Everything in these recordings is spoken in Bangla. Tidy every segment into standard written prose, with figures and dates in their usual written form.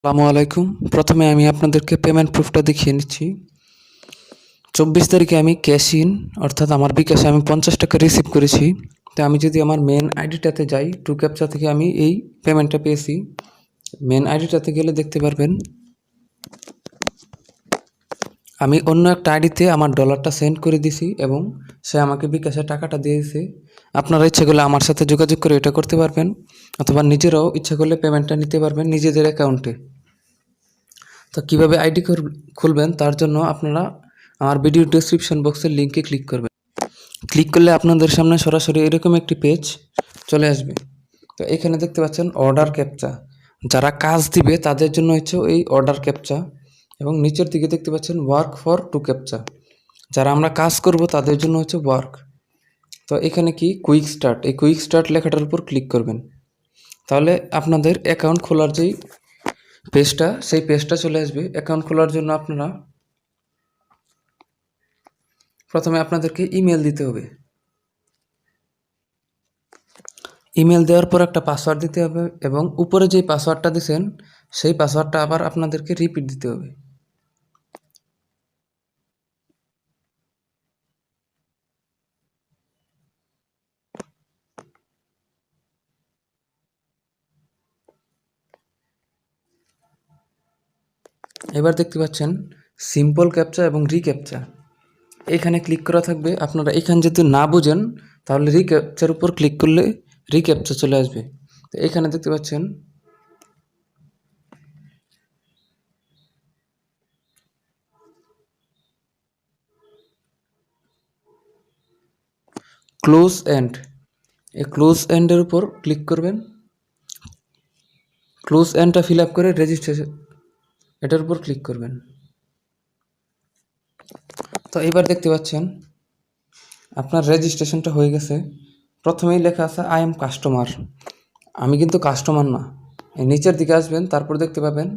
আসসালামু আলাইকুম। প্রথমে আমি আপনাদেরকে পেমেন্ট প্রুফটা দেখিয়ে নিচ্ছি। 24 তারিখে আমি ক্যাশ ইন অর্থাৎ আমার বিকাশে আমি 50 টাকা রিসিভ করেছি। তো আমি যদি আমার মেন আইডিটাতে যাই, টু ক্যাপচা থেকে আমি এই পেমেন্টটা পেয়েছি। মেন আইডিটাতে গেলে দেখতে পারবেন আমি অন্য একটা আইডিতে আমার ডলারটা সেন্ড করে দিছি এবং সে আমাকে বিকাশে টাকাটা দিয়েছে। আপনারা ইচ্ছে করলে আমার সাথে যোগাযোগ করে এটা করতে পারবেন, অথবা নিজেরাও ইচ্ছা করলে পেমেন্টটা নিতে পারবেন নিজেদের অ্যাকাউন্টে। তো কীভাবে আইডি খুলবেন তার জন্য আপনারা আমার ভিডিও ডেসক্রিপশন বক্সের লিঙ্কে ক্লিক করবেন। ক্লিক করলে আপনাদের সামনে সরাসরি এরকম একটি পেজ চলে আসবে। তো এখানে দেখতে পাচ্ছেন অর্ডার ক্যাপচা, যারা কাজ দিবে তাদের জন্য হচ্ছে এই অর্ডার ক্যাপচা, এবং নিচের দিকে দেখতে পাচ্ছেন ওয়ার্ক ফর টু ক্যাপচা, যারা আমরা কাজ করব তাদের জন্য হচ্ছে ওয়ার্ক। তো এখানে কি কুইক স্টার্ট, এই কুইক স্টার্ট লেখাটার উপর ক্লিক করবেন, তাহলে আপনাদের অ্যাকাউন্ট খোলার যেই পেজটা সেই পেজটা চলে আসবে। অ্যাকাউন্ট খোলার জন্য আপনারা প্রথমে আপনাদেরকে ইমেল দিতে হবে। ইমেল দেওয়ার পর একটা পাসওয়ার্ড দিতে হবে, এবং উপরে যেই পাসওয়ার্ডটা দিয়েছেন সেই পাসওয়ার্ডটা আবার আপনাদেরকে রিপিট দিতে হবে। এবার দেখতে পাচ্ছেন সিম্পল ক্যাপচা এবং রিক্যাপচা, এখানে ক্লিক করা থাকবে। আপনারা এখানে যদি না বুঝেন তাহলে রিক্যাপচার উপর ক্লিক করলে রিক্যাপচা চলে আসবে। তো এখানে দেখতে পাচ্ছেন ক্লোজ এন্ড, এই ক্লোজ এন্ডের উপর ক্লিক করবেন। ক্লোজ এন্ডটা ফিল আপ করে রেজিস্ট্রেশন এটার উপর ক্লিক করবেন। তো এবার দেখতে পাচ্ছেন আপনার রেজিস্ট্রেশনটা হয়ে গেছে। প্রথমেই লেখা আছে আই এম কাস্টমার, আমি কিন্তু কাস্টমার না। এই নিচের দিকে আসবেন, তারপর দেখতে পাবেন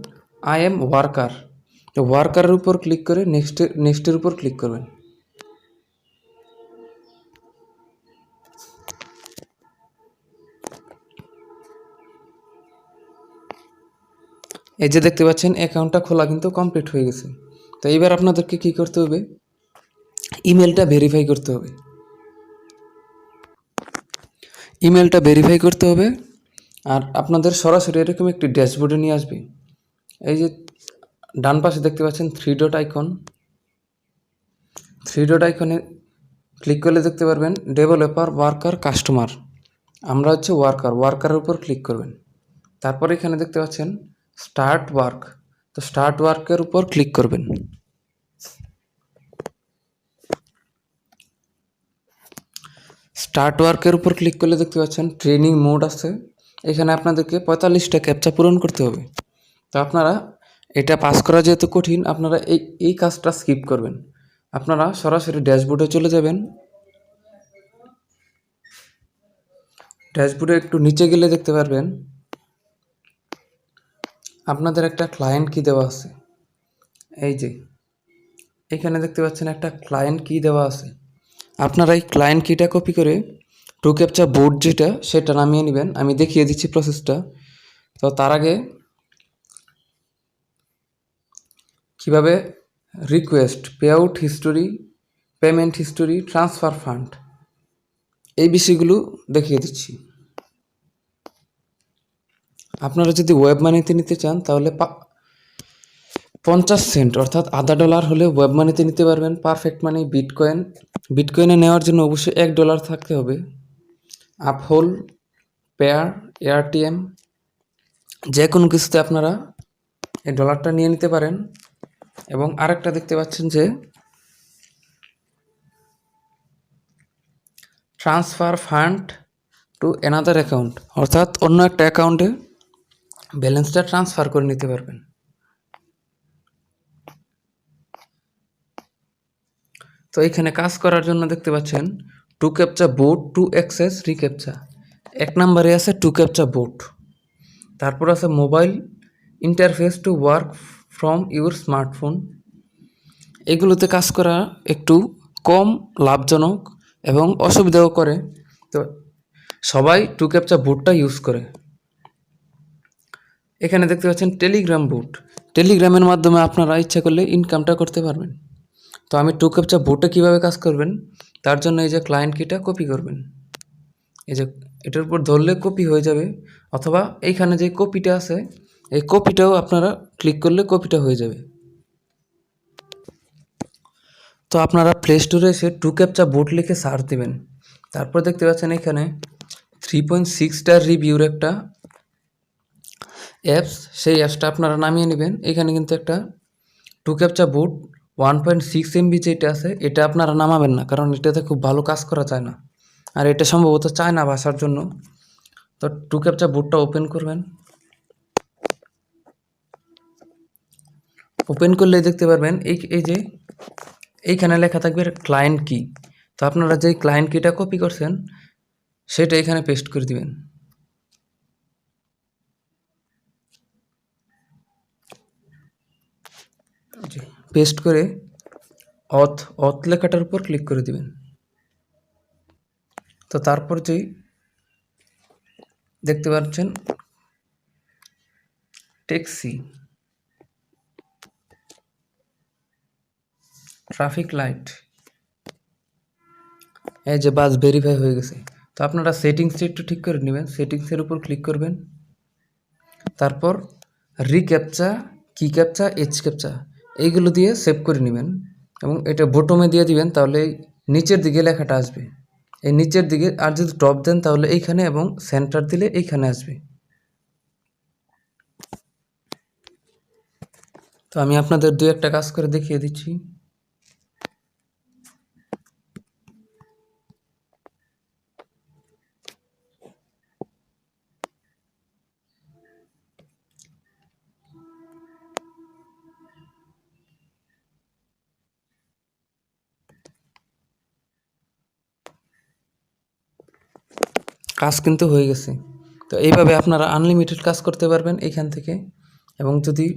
আই এম ওয়ার্কার। তো ওয়ার্কারের উপর ক্লিক করে নেক্সটের উপর ক্লিক করবেন। এই যে দেখতে পাচ্ছেন অ্যাকাউন্টটা খোলা কিন্তু কমপ্লিট হয়ে গেছে। তো এইবার আপনাদেরকে কী করতে হবে, ইমেলটা ভেরিফাই করতে হবে। ইমেলটা ভেরিফাই করতে হবে, আর আপনাদের সরাসরি এরকম একটি ড্যাশবোর্ডে নিয়ে আসবে। এই যে ডান পাশে দেখতে পাচ্ছেন থ্রি ডট আইকনে ক্লিক করলে দেখতে পারবেন ডেভেলপার, ওয়ার্কার, কাস্টমার। আমরা হচ্ছে ওয়ার্কারের উপর ক্লিক করবেন। তারপর এখানে দেখতে পাচ্ছেন স্টার্ট ওয়ার্ক, তো স্টার্ট ওয়ার্কের উপর ক্লিক করবেন। স্টার্ট ওয়ার্কের উপর ক্লিক করলে দেখতে পাচ্ছেন ট্রেনিং মোড আছে। এখানে আপনাদেরকে 45টা ক্যাপচা পূরণ করতে হবে। তো আপনারা এটা পাস করা যেহেতু কঠিন, আপনারা এই কাজটা স্কিপ করবেন। আপনারা সরাসরি ড্যাশবোর্ডে চলে যাবেন। ড্যাশবোর্ডে একটু নিচে গেলে দেখতে পারবেন আপনাদের একটা ক্লায়েন্ট কি দেওয়া আছে। এই যে এখানে দেখতে পাচ্ছেন একটা ক্লায়েন্ট কি দেওয়া আছে। আপনারা এই ক্লায়েন্ট কিটা কপি করে টু ক্যাপচা বোর্ড যেটা সেটা নামিয়ে নেবেন। আমি দেখিয়ে দিচ্ছি প্রসেসটা। তো তার আগে কিভাবে request, pay out history, payment history, transfer fund, এই বিষয়গুলো দেখিয়ে দিচ্ছি। আপনারা যদি ওয়েব মানিতে নিতে চান তাহলে 50 সেন্ট অর্থাৎ $0.50 হলে ওয়েব মানিতে নিতে পারবেন। পারফেক্ট মানি, বিটকয়েনে নেওয়ার জন্য অবশ্যই $1 থাকতে হবে। আপহোল, পেয়ার, এআরটিএম, যে কোনো কিছুতে আপনারা এই ডলারটা নিয়ে নিতে পারেন। এবং আরেকটা দেখতে পাচ্ছেন যে transfer fund to another account, অর্থাৎ অন্য একটা অ্যাকাউন্টে ব্যালেন্সটা ট্রান্সফার করে নিতে পারবেন। তো এখানে কাজ করার জন্য দেখতে পাচ্ছেন two captcha bot, to access, recaptcha. 1 নম্বরে আছে টু ক্যাপচা বোট, তারপর আছে mobile interface to work from your smartphone. এগুলোতে কাজ করা একটু কম লাভজনক এবং অসুবিধাও করে। তো সবাই টু ক্যাপচা বোটটা ইউজ করে। এখানে দেখতে পাচ্ছেন টেলিগ্রাম বোট। টেলিগ্রামের মাধ্যমে আপনারা ইচ্ছা করলে ইনকামটা করতে পারবেন। তো আমি টু ক্যাপচা বোটে কীভাবে কাজ করবেন তার জন্য এই যে ক্লায়েন্ট কিটা কপি করবেন, এই যে এটার উপর ধরলে কপি হয়ে যাবে, অথবা এইখানে যে কপিটা আছে এই কপিটাও আপনারা ক্লিক করলে কপিটা হয়ে যাবে। তো আপনারা প্লে স্টোরে এসে টু ক্যাপচা বোট লিখে সার্চ দেবেন। তারপর দেখতে পাচ্ছেন এখানে 3.6 স্টার রিভিউর একটা অ্যাপস, সেই অ্যাপসটা আপনারা নামিয়ে নেবেন। এখানে কিন্তু একটা টু ক্যাপচা বোট 1.6 MB যেটা আছে এটা আপনারা নামাবেন না, কারণ এটাতে খুব ভালো কাজ করা যায় না, আর এটা সম্ভবত চায়না ভাষার জন্য। তো টু ক্যাপচা বোটটা ওপেন করবেন। ওপেন করলে দেখতে পারবেন এই যে এইখানে লেখা থাকবে ক্লায়েন্ট কি। তো আপনারা যেই ক্লায়েন্ট কিটা কপি করছেন সেটা এখানে পেস্ট করে দিবেন। পেস্ট করে অথ লেখাটার উপর ক্লিক করে দিবেন। তো তারপর যেই দেখতে পাচ্ছেন ট্যাক্সি, ট্রাফিক লাইট, এই যে বাস ভেরিফাই হয়ে গেছে। তো আপনারা সেটিংসটা একটু ঠিক করে নেবেন, সেটিংসের উপর ক্লিক করবেন। তারপর রিক্যাপচা, কি ক্যাপচা, এইচ ক্যাপচা এইগুলো দিয়ে সেভ করে নেবেন এবং এটা বটমে দিয়ে দিবেন, তাহলে নিচের দিকে লেখাটা আসবে। এই নিচের দিকে আর যদি টপ দেন তাহলে এইখানে, এবং সেন্টার দিলে এইখানে আসবে। তো আমি আপনাদের দুই একটা কাজ করে দেখিয়ে দিচ্ছি। কাজ কিন্তু হয়ে গেছে। তো এইভাবে আপনারা আনলিমিটেড কাজ করতে পারবেন এইখান থেকে, এবং যদি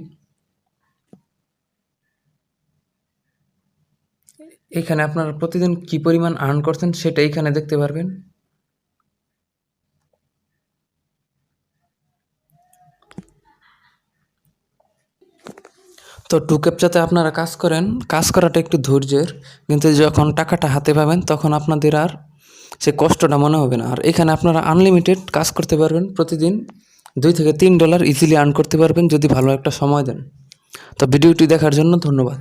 এখানে আপনারা প্রতিদিন কি পরিমাণ আর্ন করছেন সেটা এইখানে দেখতে পারবেন। তো টু ক্যাপচাতে আপনারা কাজ করেন, কাজ করাটা একটু ধৈর্যের, কিন্তু যখন টাকাটা হাতে পাবেন তখন আপনাদের আর সে কষ্টটা মনে হবে না। আর এখানে আপনারা আনলিমিটেড কাজ করতে পারবেন, প্রতিদিন $2 থেকে $3 ইজিলি আর্ন করতে পারবেন যদি ভালো একটা সময় দেন। তো ভিডিওটি দেখার জন্য ধন্যবাদ।